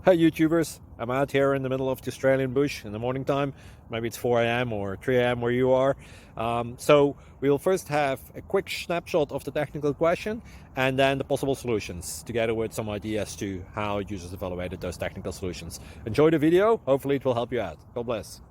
Hi YouTubers, I'm out here in the middle of the Australian bush in the morning time. Maybe it's 4 a.m. or 3 a.m. where you are. So we'll first have a quick snapshot of the technical question and then the possible solutions, together with some ideas to how users evaluated those technical solutions. Enjoy the video, hopefully it will help you out. God bless.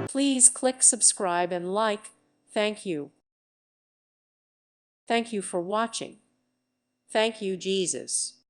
Please click subscribe and like. Thank you. Thank you for watching. Thank you, Jesus.